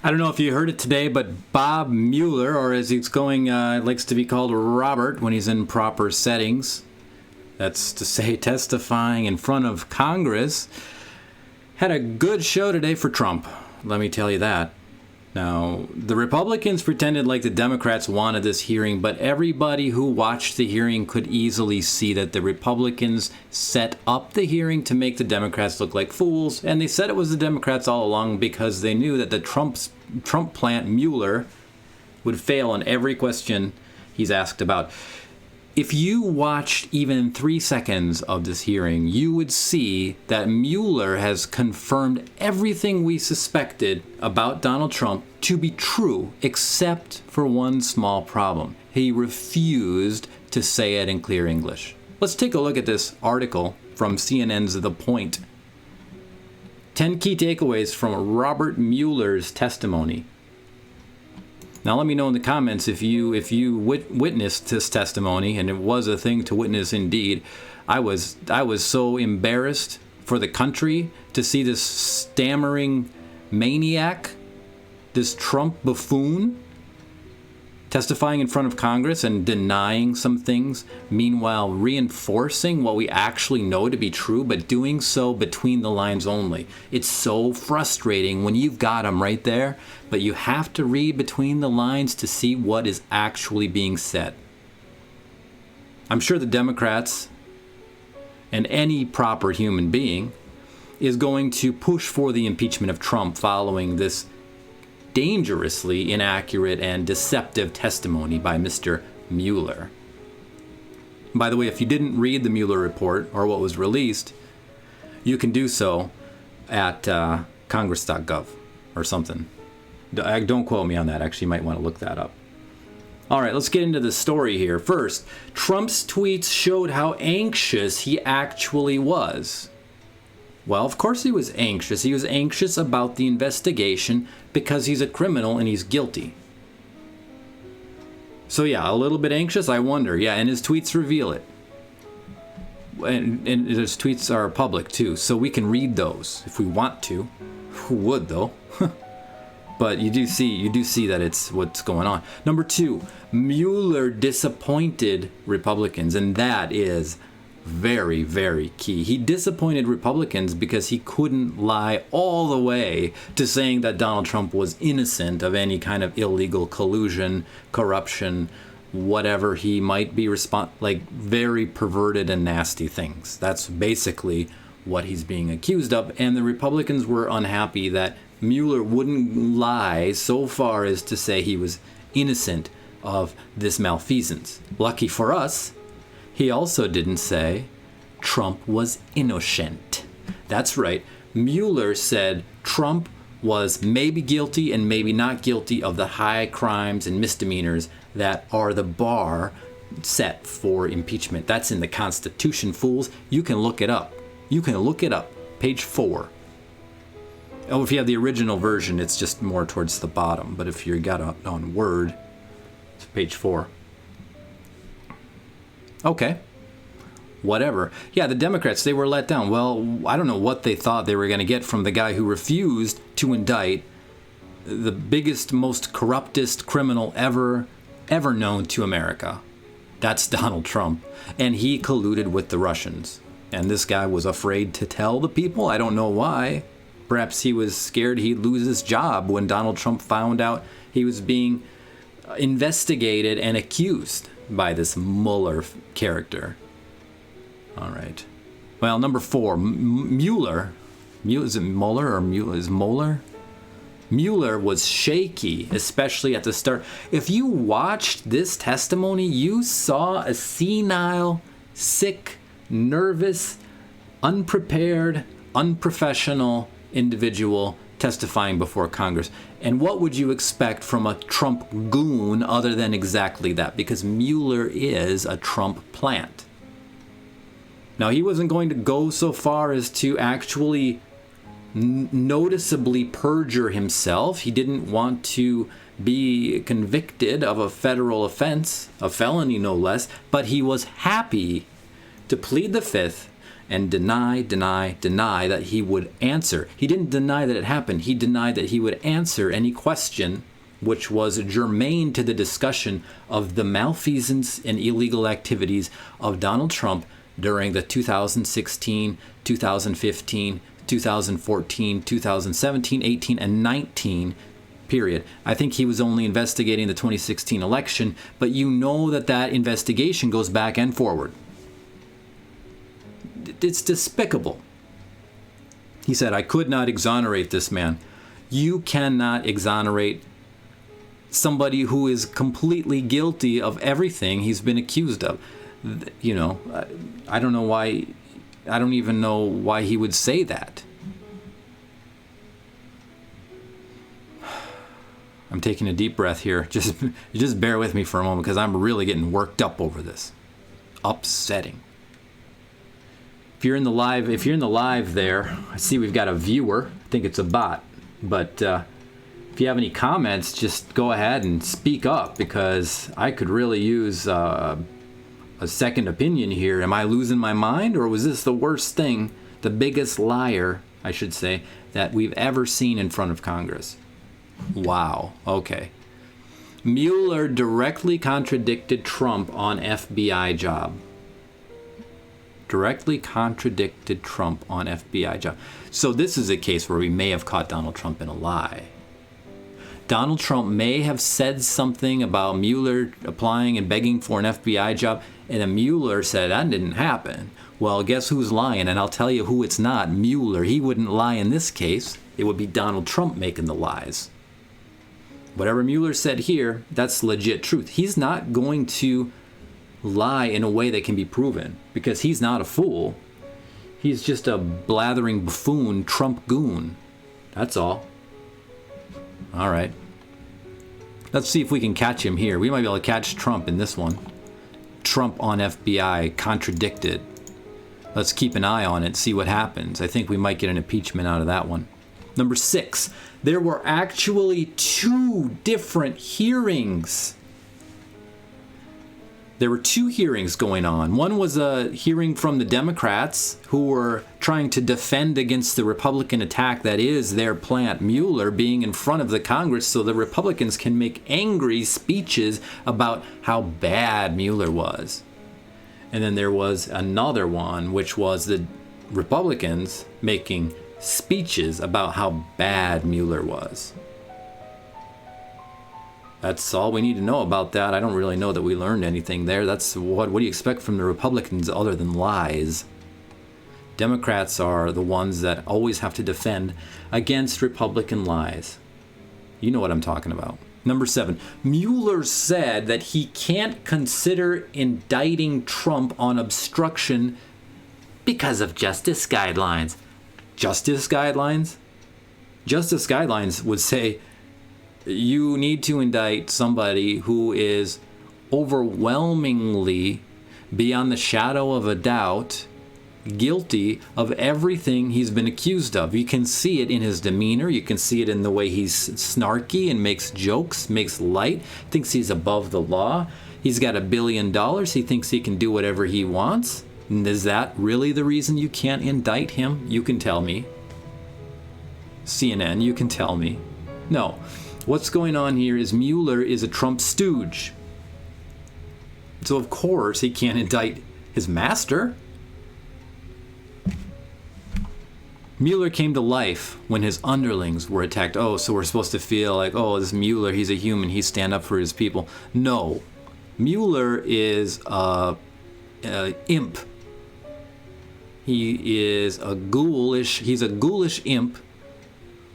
I don't know if you heard it today, but Bob Mueller, or as he's going, likes to be called Robert when he's in proper settings, that's to say testifying in front of Congress, had a good show today for Trump. Let me tell you that. Now, the Republicans pretended like the Democrats wanted this hearing, but everybody who watched the hearing could easily see that the Republicans set up the hearing to make the Democrats look like fools, and they said it was the Democrats all along because they knew that the Trump plant, Mueller, would fail on every question he's asked about. If you watched even 3 seconds of this hearing, you would see that Mueller has confirmed everything we suspected about Donald Trump to be true, except for one small problem. He refused to say it in clear English. Let's take a look at this article from CNN's The Point. 10 key takeaways from Robert Mueller's testimony. Now let me know in the comments if you witnessed this testimony, and it was a thing to witness indeed. I was so embarrassed for the country to see this stammering maniac, this Trump buffoon, testifying in front of Congress and denying some things, meanwhile reinforcing what we actually know to be true, but doing so between the lines only. It's so frustrating when you've got them right there, but you have to read between the lines to see what is actually being said. I'm sure the Democrats and any proper human being is going to push for the impeachment of Trump following this dangerously inaccurate and deceptive testimony by Mr. Mueller. By the way, if you didn't read the Mueller report or what was released, you can do so at congress.gov or something. Don't quote me on that. Actually, you might want to look that up. All right, let's get into the story here. First, Trump's tweets showed how anxious he actually was. Well, of course he was anxious. He was anxious about the investigation because he's a criminal and he's guilty. So yeah, a little bit anxious, I wonder. Yeah, and his tweets reveal it. And his tweets are public too, so we can read those if we want to. Who would though? But you do see that it's what's going on. Number 2, Mueller disappointed Republicans, and that is very, very key. He disappointed Republicans because he couldn't lie all the way to saying that Donald Trump was innocent of any kind of illegal collusion, corruption, whatever he might be like very perverted and nasty things. That's basically what he's being accused of, and the Republicans were unhappy that Mueller wouldn't lie so far as to say he was innocent of this malfeasance. Lucky for us, he also didn't say Trump was innocent. That's right. Mueller said Trump was maybe guilty and maybe not guilty of the high crimes and misdemeanors that are the bar set for impeachment. That's in the Constitution, fools. You can look it up. Page 4. Oh, if you have the original version, it's just more towards the bottom. But if you got it on Word, it's page 4. Okay. Whatever. Yeah, the Democrats, they were let down. Well, I don't know what they thought they were going to get from the guy who refused to indict the biggest, most corruptest criminal ever known to America. That's Donald Trump. And he colluded with the Russians. And this guy was afraid to tell the people. I don't know why. Perhaps he was scared he'd lose his job when Donald Trump found out he was being investigated and accused by this Mueller character. All right. Well, number 4, Mueller. Is it Mueller or Mueller? Is Mueller? Mueller was shaky, especially at the start. If you watched this testimony, you saw a senile, sick, nervous, unprepared, unprofessional individual testifying before Congress. And what would you expect from a Trump goon other than exactly that? Because Mueller is a Trump plant. Now, he wasn't going to go so far as to actually noticeably perjure himself. He didn't want to be convicted of a federal offense, a felony no less, but he was happy to plead the fifth and deny that he would answer. He didn't deny that it happened. He denied that he would answer any question which was germane to the discussion of the malfeasance and illegal activities of Donald Trump during the 2016, 2015, 2014, 2017, 18, and 19 period. I think he was only investigating the 2016 election, but you know that investigation goes back and forward. It's despicable. He said, I could not exonerate this man. You cannot exonerate somebody who is completely guilty of everything he's been accused of. You know, I don't know why, I don't even know why he would say that. I'm taking a deep breath here. Just bear with me for a moment because I'm really getting worked up over this. Upsetting. If you're in the live there, I see we've got a viewer. I think it's a bot. But if you have any comments, just go ahead and speak up because I could really use a second opinion here. Am I losing my mind, or was this the worst thing, the biggest liar, I should say, that we've ever seen in front of Congress? Wow. Okay. Mueller directly contradicted Trump on FBI job. Directly contradicted Trump on FBI job. So this is a case where we may have caught Donald Trump in a lie. Donald Trump may have said something about Mueller applying and begging for an FBI job, and then Mueller said that didn't happen. Well, guess who's lying? And I'll tell you who it's not. Mueller. He wouldn't lie in this case. It would be Donald Trump making the lies. Whatever Mueller said here, that's legit truth. He's not going to lie in a way that can be proven because he's not a fool. He's just a blathering buffoon, Trump goon. That's all. All right. Let's see if we can catch him here. We might be able to catch Trump in this one. Trump on FBI contradicted. Let's keep an eye on it, see what happens. I think we might get an impeachment out of that one. Number 6, there were actually 2 different hearings. There were 2 hearings going on. One was a hearing from the Democrats who were trying to defend against the Republican attack that is their plant, Mueller, being in front of the Congress so the Republicans can make angry speeches about how bad Mueller was. And then there was another one, which was the Republicans making speeches about how bad Mueller was. That's all we need to know about that. I don't really know that we learned anything there. That's what do you expect from the Republicans other than lies? Democrats are the ones that always have to defend against Republican lies. You know what I'm talking about. Number 7, Mueller said that he can't consider indicting Trump on obstruction because of justice guidelines. Justice guidelines? Justice guidelines would say you need to indict somebody who is overwhelmingly, beyond the shadow of a doubt, guilty of everything he's been accused of. You can see it in his demeanor. You can see it in the way he's snarky and makes jokes, makes light, thinks he's above the law. He's got $1 billion. He thinks he can do whatever he wants. And is that really the reason you can't indict him? You can tell me. CNN, you can tell me. No. What's going on here is Mueller is a Trump stooge. So of course he can't indict his master. Mueller came to life when his underlings were attacked. Oh, so we're supposed to feel like, oh, this Mueller, he's a human, he stand up for his people. No. Mueller is a imp. He's a ghoulish imp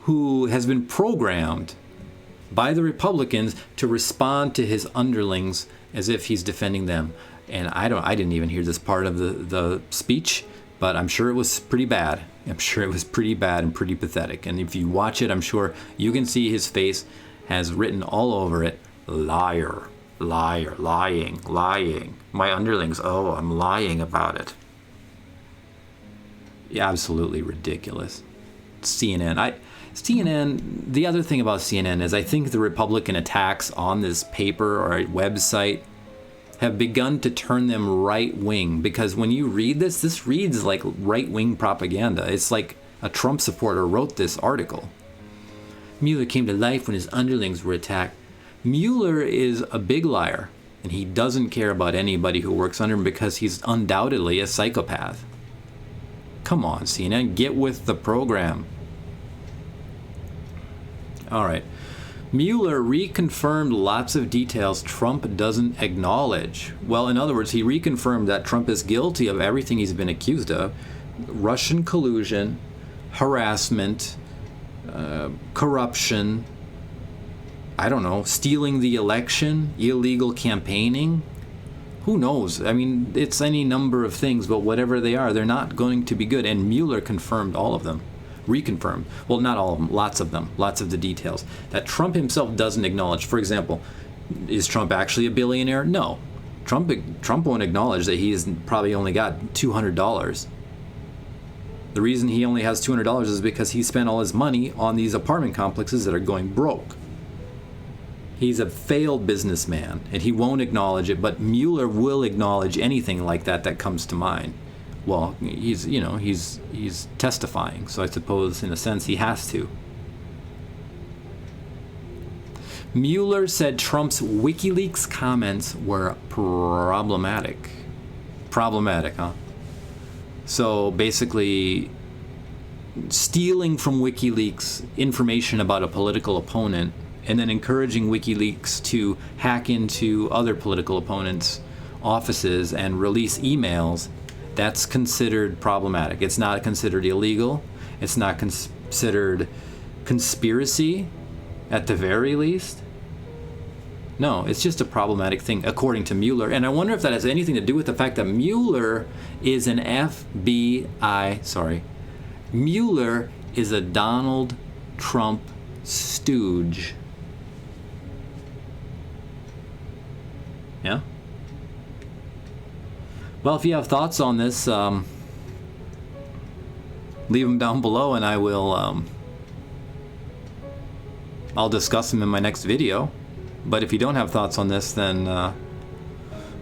who has been programmed by the Republicans to respond to his underlings as if he's defending them. And I didn't even hear this part of the speech, but I'm sure it was pretty bad. I'm sure it was pretty bad and pretty pathetic. And if you watch it, I'm sure you can see his face has written all over it, liar, liar, lying, lying. My underlings, oh, I'm lying about it. Yeah, absolutely ridiculous. CNN, the other thing about CNN is I think the Republican attacks on this paper or website have begun to turn them right-wing, because when you read this reads like right-wing propaganda. It's like a Trump supporter wrote this article. Mueller came to life when his underlings were attacked. Mueller is a big liar, and he doesn't care about anybody who works under him because he's undoubtedly a psychopath. Come on, CNN, get with the program. All right. Mueller reconfirmed lots of details Trump doesn't acknowledge. Well, in other words, he reconfirmed that Trump is guilty of everything he's been accused of: Russian collusion, harassment, corruption, I don't know, stealing the election, illegal campaigning. Who knows? I mean, it's any number of things, but whatever they are, they're not going to be good. And Mueller confirmed all of them. Reconfirmed. Well, not all of them, lots of the details that Trump himself doesn't acknowledge. For example, is Trump actually a billionaire? No. Trump won't acknowledge that he's probably only got $200. The reason he only has $200 is because he spent all his money on these apartment complexes that are going broke. He's a failed businessman, and he won't acknowledge it, but Mueller will acknowledge anything like that comes to mind. Well, he's testifying, so I suppose in a sense he has to. Mueller said Trump's WikiLeaks comments were problematic. Problematic, huh? So basically, stealing from WikiLeaks information about a political opponent and then encouraging WikiLeaks to hack into other political opponents' offices and release emails, that's considered problematic. It's not considered illegal. It's not considered conspiracy, at the very least. No, it's just a problematic thing, according to Mueller. And I wonder if that has anything to do with the fact that Mueller is an Mueller is a Donald Trump stooge. Yeah? Well, if you have thoughts on this, leave them down below, and I will, I'll discuss them in my next video. But if you don't have thoughts on this, then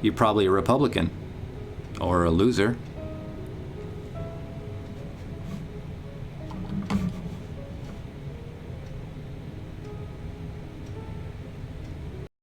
you're probably a Republican or a loser.